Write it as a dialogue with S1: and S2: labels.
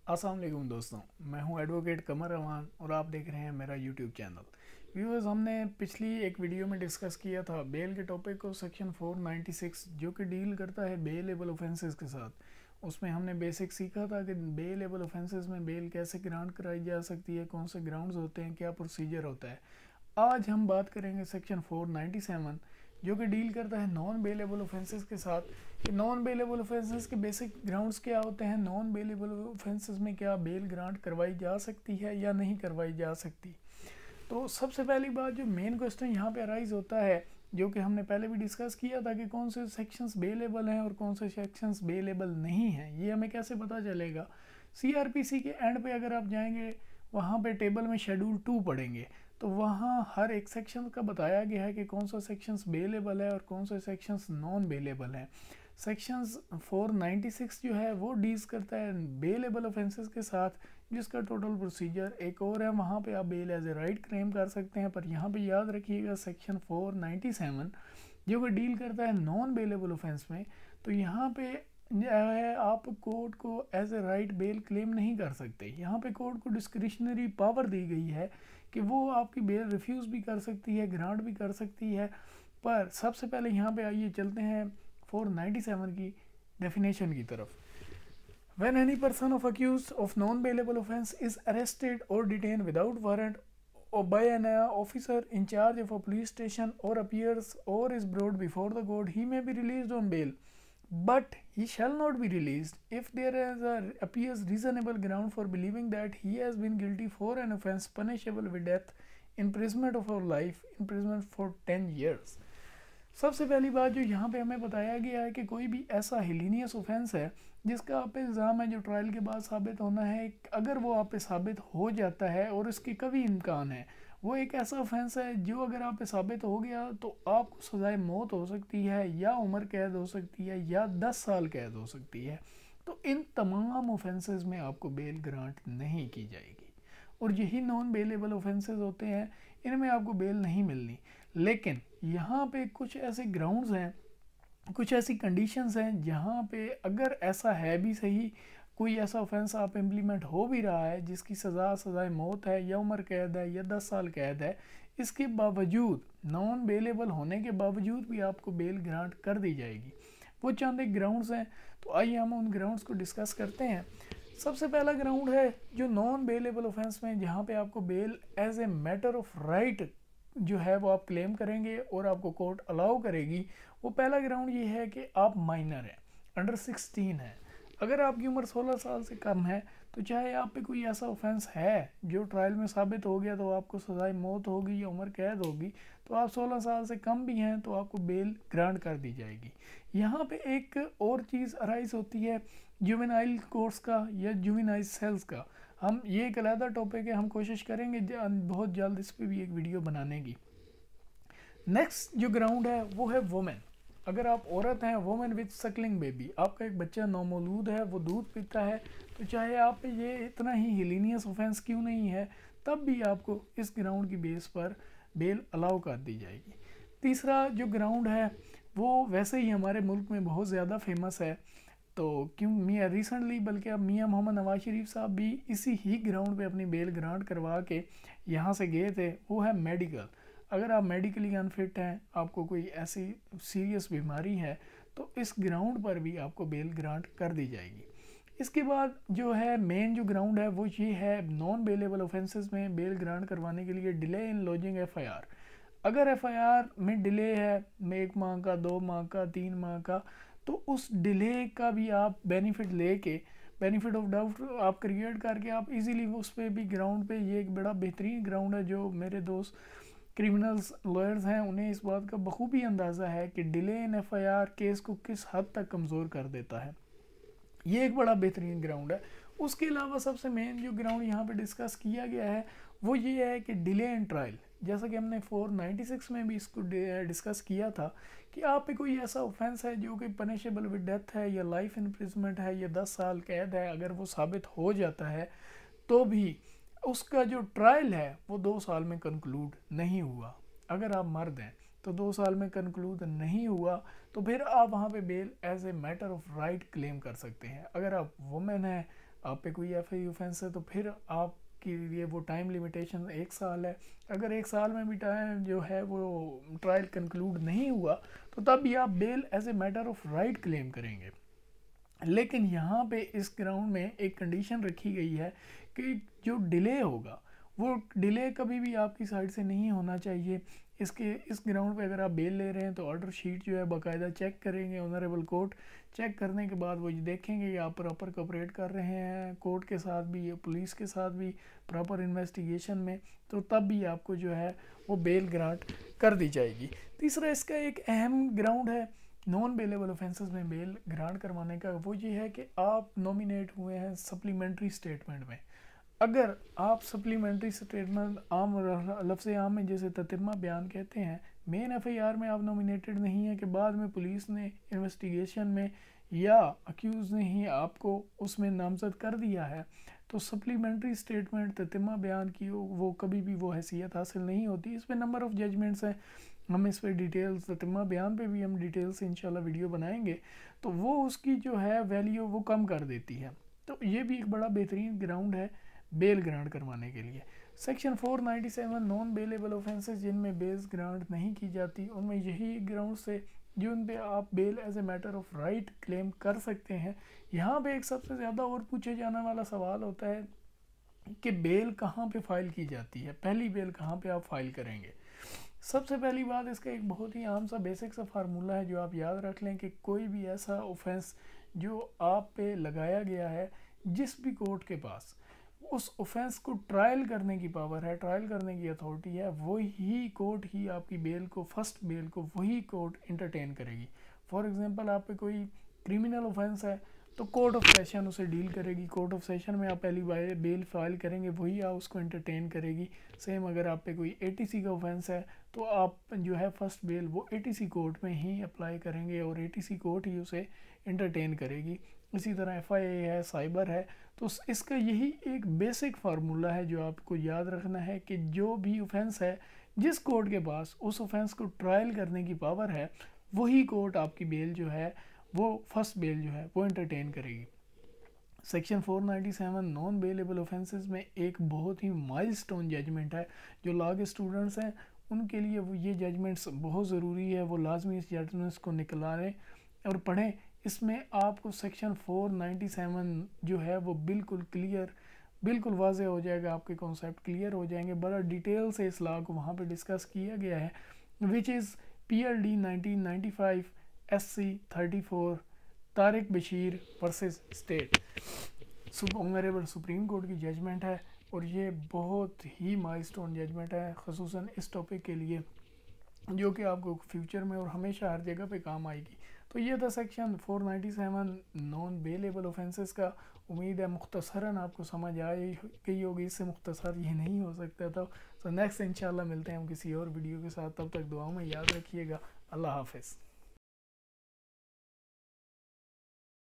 S1: अस्सलाम वालेकुम दोस्तों, मैं हूं एडवोकेट कमर रवान और आप देख रहे हैं मेरा यूट्यूब चैनल। व्यूअर्स, हमने पिछली एक वीडियो में डिस्कस किया था बेल के टॉपिक को, सेक्शन 496 जो कि डील करता है बेलेबल ऑफेंसेस के साथ। उसमें हमने बेसिक सीखा था कि बेलेबल ऑफेंसेस में बेल कैसे ग्रांट कराई जा सकती है, कौन से ग्राउंड्स होते हैं, क्या प्रोसीजर होता है। आज हम बात करेंगे सेक्शन 497 जो कि डील करता है नॉन बेलेबल ऑफेंसेस के साथ कि नॉन बेलेबल ऑफेंसेस के बेसिक ग्राउंड्स क्या होते हैं, नॉन बेलेबल ऑफेंसेस में क्या बेल ग्रांट करवाई जा सकती है या नहीं करवाई जा सकती। तो सबसे पहली बात, जो मेन क्वेश्चन यहाँ पे अराइज होता है, जो कि हमने पहले भी डिस्कस किया था कि कौन से सेक्शंस बेलेबल हैं और कौन से सेक्शंस बेलेबल नहीं हैं, ये हमें कैसे पता चलेगा। सीआरपीसी के एंड पे अगर आप जाएंगे, वहाँ पे टेबल में शेड्यूल 2 पढ़ेंगे तो वहाँ हर एक सेक्शन का बताया गया है कि कौन सा सेक्शंस बेलेबल है और कौन से सेक्शंस नॉन बेलेबल हैं। सेक्शंस 496 जो है वो डील्स करता है बेलेबल ऑफेंसेस के साथ, जिसका टोटल प्रोसीजर एक और है। वहाँ पे आप bail as a right claim कर सकते हैं, पर यहाँ पे याद रखिएगा सेक्शन 497 जो कि डील करता है नॉन बेलेबल ऑफेंस में, तो यहाँ पे है आप कोर्ट को as a right bail claim नहीं कर सकते। यहाँ पे कोर्ट को डिस्क्रिशनरी पावर दी गई है कि वो आपकी बेल रिफ्यूज़ भी कर सकती है, ग्रांट भी कर सकती है। पर सबसे पहले यहाँ पे आइए चलते हैं 497 की डेफिनेशन की तरफ। When any person of accused of non-bailable offence is arrested or detained without warrant or by an officer in charge of a police station or appears or is brought before the court, he may be released on bail, but he shall not be released if there appears reasonable ground for believing that he has been guilty for an offence punishable with death, imprisonment of life, imprisonment for 10 years। सबसे पहली बात जो यहाँ पे हमें बताया गया है कि कोई भी ऐसा हिलीनियस ऑफेंस है जिसका आप पे इल्ज़ाम है, जो ट्रायल के बाद साबित होना है, अगर वो आप पे साबित हो जाता है और इसके कभी इम्कान है, वो एक ऐसा ऑफेंस है जो अगर आप पे साबित हो गया तो आपको सज़ाए मौत हो सकती है या उम्र कैद हो सकती है या 10 साल कैद हो सकती है। तो इन तमाम ऑफेंसेस में आपको बेल ग्रांट नहीं की जाएगी और यही नॉन बेलेबल ऑफेंसेस होते हैं, इनमें आपको बेल नहीं मिलनी। लेकिन यहाँ पे कुछ ऐसे ग्राउंड्स हैं, कुछ ऐसी कंडीशंस हैं जहाँ पे अगर ऐसा है भी सही, कोई ऐसा ऑफेंस आप इम्प्लीमेंट हो भी रहा है जिसकी सज़ाए मौत है या उम्र कैद है या 10 साल कैद है, इसके बावजूद नॉन बेलेबल होने के बावजूद भी आपको बेल ग्रांट कर दी जाएगी। वो चंद एक ग्राउंड्स हैं, तो आइए हम उन ग्राउंड्स को डिस्कस करते हैं। सबसे पहला ग्राउंड है जो नॉन बेलेबल ऑफेंस में, जहाँ पे आपको bail as a matter of right जो है वो आप क्लेम करेंगे और आपको कोर्ट अलाउ करेगी। वो पहला ग्राउंड ये है कि आप माइनर हैं, अंडर 16 है। अगर आपकी उम्र 16 साल से कम है तो चाहे आप पे कोई ऐसा ऑफेंस है जो ट्रायल में साबित हो गया तो आपको सज़ाए मौत होगी या उम्र कैद होगी, तो आप 16 साल से कम भी हैं तो आपको बेल ग्रांट कर दी जाएगी। यहाँ पे एक और चीज़ अराइज होती है जुवेनाइल कोर्ट्स का या जुवेनाइल सेल्स का। हम ये एक अलग टॉपिक है, हम कोशिश करेंगे बहुत जल्द इस पर भी एक वीडियो बनाने की। नेक्स्ट जो ग्राउंड है वो है वुमेन। अगर आप औरत हैं, वुमेन विद सकलिंग बेबी, आपका एक बच्चा नौमौलूद है, वो दूध पीता है, तो चाहे आप पे ये इतना ही हिलीनियस ऑफेंस क्यों नहीं है, तब भी आपको इस ग्राउंड की बेस पर बेल अलाउ कर दी जाएगी। तीसरा जो ग्राउंड है वो वैसे ही हमारे मुल्क में बहुत ज़्यादा फेमस है, तो क्यों मियाँ रिसेंटली, बल्कि अब मियाँ मोहम्मद नवाज शरीफ साहब भी इसी ही ग्राउंड पे अपनी बेल ग्रांट करवा के यहाँ से गए थे, वो है मेडिकल। अगर आप मेडिकली अनफिट हैं, आपको कोई ऐसी सीरियस बीमारी है, तो इस ग्राउंड पर भी आपको बेल ग्रांट कर दी जाएगी। इसके बाद जो है मेन जो ग्राउंड है वो ये है नॉन बेलेबल ऑफेंसेस में बेल ग्रांट करवाने के लिए डिले इन लॉजिंग एफआईआर। अगर एफआईआर में डिले है 1 माह का, 2 माह का, 3 माह का, तो उस डिले का भी आप बेनिफिट लेके, बेनिफिट ऑफ डाउट आप क्रिएट करके आप इजीली उस पर भी ग्राउंड पे, ये एक बड़ा बेहतरीन ग्राउंड है। जो मेरे दोस्त क्रिमिनल्स लॉयर्स हैं उन्हें इस बात का बखूबी अंदाज़ा है कि डिले इन एफआईआर केस को किस हद तक कमज़ोर कर देता है। ये एक बड़ा बेहतरीन ग्राउंड है। उसके अलावा सबसे मेन जो ग्राउंड यहाँ पे डिस्कस किया गया है वो ये है कि डिले इन ट्रायल। जैसा कि हमने 496 में भी इसको डिस्कस किया था कि आप पे कोई ऐसा ऑफेंस है जो कि पनिशेबल विद डेथ है या लाइफ इम्प्रिजमेंट है या 10 साल कैद है, अगर वो साबित हो जाता है तो भी उसका जो ट्रायल है वो 2 साल में कंक्लूड नहीं हुआ। अगर आप मर्द हैं तो 2 साल में कंक्लूड नहीं हुआ तो फिर आप वहाँ पे bail as a matter of right claim कर सकते हैं। अगर आप वुमेन हैं, आप पे कोई FI ऑफेंस है तो फिर आप के लिए वो टाइम लिमिटेशन 1 साल है। अगर 1 साल में भी टाइम जो है वो ट्रायल कंक्लूड नहीं हुआ तो तब भी आप bail as a matter of right claim करेंगे। लेकिन यहाँ पे इस ग्राउंड में एक कंडीशन रखी गई है कि जो डिले होगा वो डिले कभी भी आपकी साइड से नहीं होना चाहिए। इस ग्राउंड पे अगर आप बेल ले रहे हैं तो ऑर्डर शीट जो है बाकायदा चेक करेंगे ऑनरेबल कोर्ट। चेक करने के बाद वो ये देखेंगे कि आप प्रॉपर कोऑपरेट कर रहे हैं कोर्ट के साथ भी, पुलिस के साथ भी, प्रॉपर इन्वेस्टिगेशन में, तो तब भी आपको जो है वो बेल ग्रांट कर दी जाएगी। तीसरा इसका एक अहम ग्राउंड है नॉन बेलेबल ऑफेंसेस में बेल ग्रांट करवाने का, वो ये है कि आप नॉमिनेट हुए हैं सप्लीमेंट्री स्टेटमेंट में। अगर आप सप्लीमेंट्री स्टेटमेंट आम लफ्ज़ आम में जैसे ततिम्मा बयान कहते हैं, मेन FIR में आप नॉमिनेटेड नहीं है कि बाद में पुलिस ने इन्वेस्टिगेशन में या अक्यूज़ ने ही आपको उसमें नामजद कर दिया है, तो सप्लीमेंट्री स्टेटमेंट ततिम्मा बयान की वो कभी भी वो हैसियत हासिल नहीं होती। इस पर नंबर ऑफ़ जजमेंट्स हैं, हम इस पर डिटेल्स ततिम्मा बयान पे भी हम डिटेल्स से इंशाल्लाह वीडियो बनाएंगे, तो वो उसकी जो है वैल्यू वो कम कर देती है। तो ये भी एक बड़ा बेहतरीन ग्राउंड है बेल ग्रांट करवाने के लिए। सेक्शन 497 नॉन बेलेबल ऑफेंसेस जिनमें बेल ग्रांट नहीं की जाती, उनमें यही ग्राउंड से जो उन पे आप bail as a matter of right claim कर सकते हैं। यहाँ पे एक सबसे ज़्यादा और पूछे जाने वाला सवाल होता है कि बेल कहाँ पे फाइल की जाती है, पहली बेल कहाँ पे आप फाइल करेंगे। सबसे पहली बात, इसका एक बहुत ही आम सा बेसिक सा फार्मूला है जो आप याद रख लें कि कोई भी ऐसा ऑफेंस जो आप पे लगाया गया है, जिस भी कोर्ट के पास उस ऑफेंस को ट्रायल करने की पावर है, ट्रायल करने की अथॉरिटी है, वही कोर्ट ही आपकी बेल को, फर्स्ट बेल को वही कोर्ट इंटरटेन करेगी। फॉर एग्जांपल आप पे कोई क्रिमिनल ऑफेंस है तो कोर्ट ऑफ सेशन उसे डील करेगी। कोर्ट ऑफ सेशन में आप पहली बेल फाइल करेंगे, वही आप उसको इंटरटेन करेगी। सेम अगर आप पे कोई ATC का ऑफेंस है तो आप जो है फर्स्ट बेल वो ATC कोर्ट में ही अप्लाई करेंगे और ATC कोर्ट ही उसे इंटरटेन करेगी। इसी तरह FIA है, साइबर है, तो इसका यही एक बेसिक फार्मूला है जो आपको याद रखना है कि जो भी ऑफेंस है जिस कोर्ट के पास उस ऑफेंस को ट्रायल करने की पावर है, वही कोर्ट आपकी बेल जो है वो फर्स्ट बेल जो है वो इंटरटेन करेगी। सेक्शन 497 नॉन बेलेबल ऑफेंसेस में एक बहुत ही माइलस्टोन जजमेंट है। जो लॉ के स्टूडेंट्स हैं उनके लिए वो ये जजमेंट्स बहुत ज़रूरी है, वो लाजमी इस जजमेंट्स को निकालें और पढ़ें। इसमें आपको सेक्शन 497 जो है वो बिल्कुल क्लियर, बिल्कुल वाज़ेह हो जाएगा, आपके कॉन्सेप्ट क्लियर हो जाएंगे। बड़ा डिटेल से इस लॉ को वहाँ पे डिस्कस किया गया है, which is PLD 1995 SC 34 Tariq Bashir versus state. Honourable supreme court की जजमेंट है और ये बहुत ही माइलस्टोन जजमेंट है, ख़ुसूसन इस टॉपिक के लिए जो कि आपको फ्यूचर में और हमेशा हर जगह पे काम आएगी। तो ये था सेक्शन 497 नॉन बेलेबल ऑफेंसेस का। उम्मीद है मुख्तसरन आपको समझ आई गई होगी, इससे मुख्तसर ये नहीं हो सकता था। तो नेक्स्ट इंशाल्लाह मिलते हैं हम किसी और वीडियो के साथ, तब तक दुआओं में याद रखिएगा। अल्लाह हाफ़िज़।